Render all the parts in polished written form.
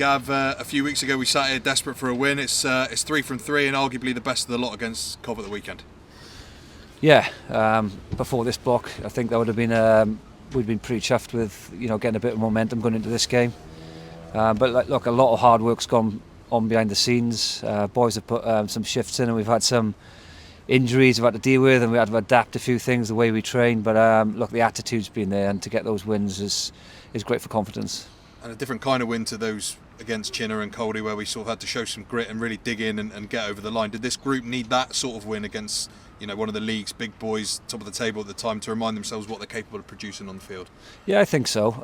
Gav. A few weeks ago we sat here desperate for a win. It's 3 from 3 and arguably the best of the lot against Cov at the weekend. Yeah, before this block, I think that would have been we'd been pretty chuffed with getting a bit of momentum going into this game. But look, a lot of hard work's gone on behind the scenes. Boys have put some shifts in, and we've had some injuries we've had to deal with, and we had to adapt a few things the way we train. But look, the attitude's been there, and to get those wins is great for confidence. And a different kind of win to those against Chinner and Coldy, where we sort of had to show some grit and really dig in and get over the line. Did this group need that sort of win against one of the league's big boys, top of the table at the time, to remind themselves what they're capable of producing on the field? Yeah, I think so.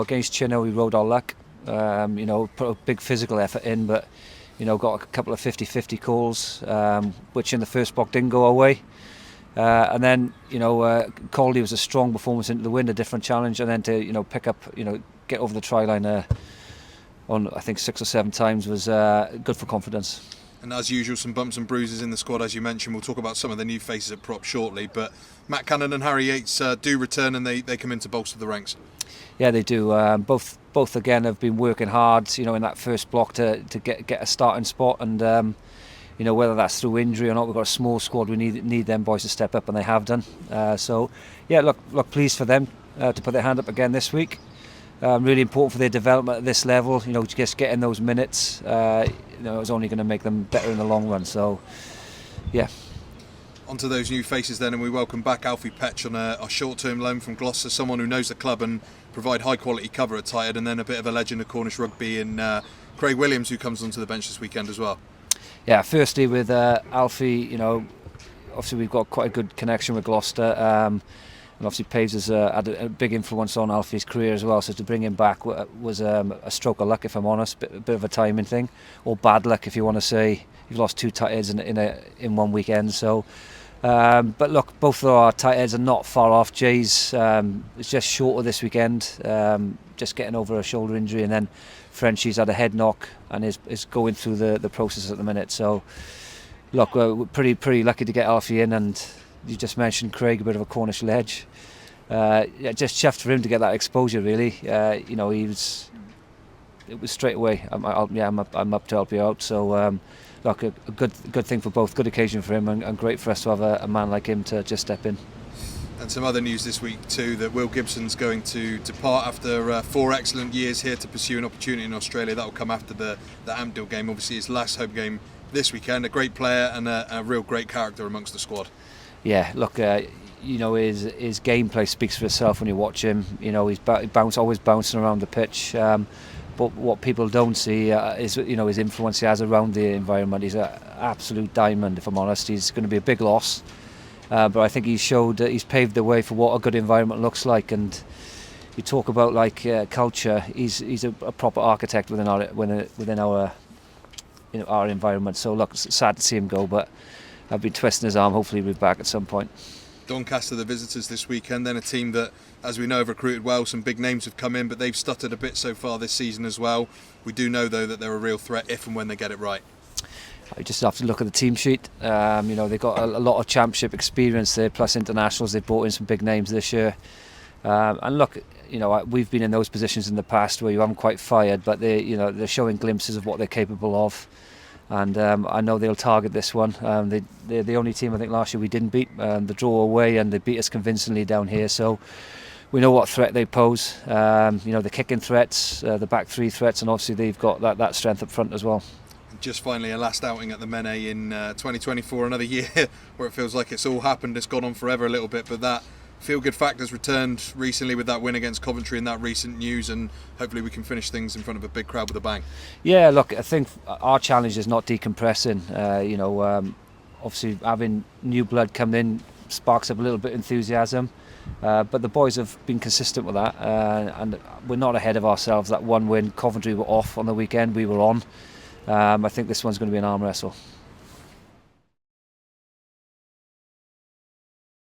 Against Chinner we rode our luck. Put a big physical effort in, but got a couple of 50-50 calls, which in the first block didn't go our way. And then Coldy was a strong performance into the wind, a different challenge, and then to pick up, get over the try line on I think 6 or 7 times was good for confidence. And as usual, some bumps and bruises in the squad, as you mentioned. We'll talk about some of the new faces at prop shortly, but Matt Cannon and Harry Yates do return, and they come in to bolster the ranks. Yeah, they do. Both again have been working hard, in that first block to get a starting spot, and whether that's through injury or not, we've got a small squad. We need them boys to step up, and they have done. Look, pleased for them to put their hand up again this week. Really important for their development at this level. Just getting those minutes, is only going to make them better in the long run. So, yeah. Onto those new faces then, and we welcome back Alfie Petch on a short-term loan from Gloucester, someone who knows the club and provide high-quality cover at tight head, and then a bit of a legend of Cornish rugby in Craig Williams, who comes onto the bench this weekend as well. Yeah, firstly with Alfie, obviously we've got quite a good connection with Gloucester, and obviously Paves has had a big influence on Alfie's career as well, so to bring him back was a stroke of luck, if I'm honest, a bit of a timing thing, or bad luck if you want to say. You've lost 2 tight heads in one weekend, so but look, both of our tight heads are not far off. Jay's is just shorter this weekend, just getting over a shoulder injury, and then Frenchie's had a head knock and is going through the process at the minute. So look, we're pretty lucky to get Alfie in, and you just mentioned Craig, a bit of a Cornish ledge. Just chuffed for him to get that exposure. Really, it was straight away. I'm up to help you out. So. Look, a good thing for both, good occasion for him, and great for us to have a man like him to just step in. And some other news this week too, that Will Gibson's going to depart after 4 excellent years here to pursue an opportunity in Australia. That will come after the Ampthill game, obviously his last home game this weekend. A great player and a real great character amongst the squad. Yeah, look, his gameplay speaks for itself when you watch him. He's always bouncing around the pitch. But what people don't see is his influence he has around the environment. He's an absolute diamond, if I'm honest. He's going to be a big loss, but I think he's paved the way for what a good environment looks like. And you talk about culture. He's a proper architect within our environment. So look, it's sad to see him go, but I've been twisting his arm. Hopefully he'll be back at some point. Doncaster, the visitors this weekend, then a team that, as we know, have recruited well. Some big names have come in, but they've stuttered a bit so far this season as well. We do know, though, that they're a real threat if and when they get it right. You just have to look at the team sheet. They've got a lot of championship experience there, plus internationals. They've brought in some big names this year. And look, we've been in those positions in the past where you haven't quite fired, but they're showing glimpses of what they're capable of. And I know they'll target this one. They're the only team I think last year we didn't beat. The draw away, and they beat us convincingly down here. So we know what threat they pose. The kicking threats, the back 3 threats, and obviously they've got that strength up front as well. Just finally, a last outing at the Mene in 2024, another year where it feels like it's all happened. It's gone on forever a little bit, but that feel-good factor's returned recently with that win against Coventry and that recent news, and hopefully we can finish things in front of a big crowd with a bang. Yeah, look, I think our challenge is not decompressing. Obviously having new blood come in sparks up a little bit of enthusiasm, but the boys have been consistent with that, and we're not ahead of ourselves. That one win, Coventry were off on the weekend, we were on. I think this one's going to be an arm wrestle.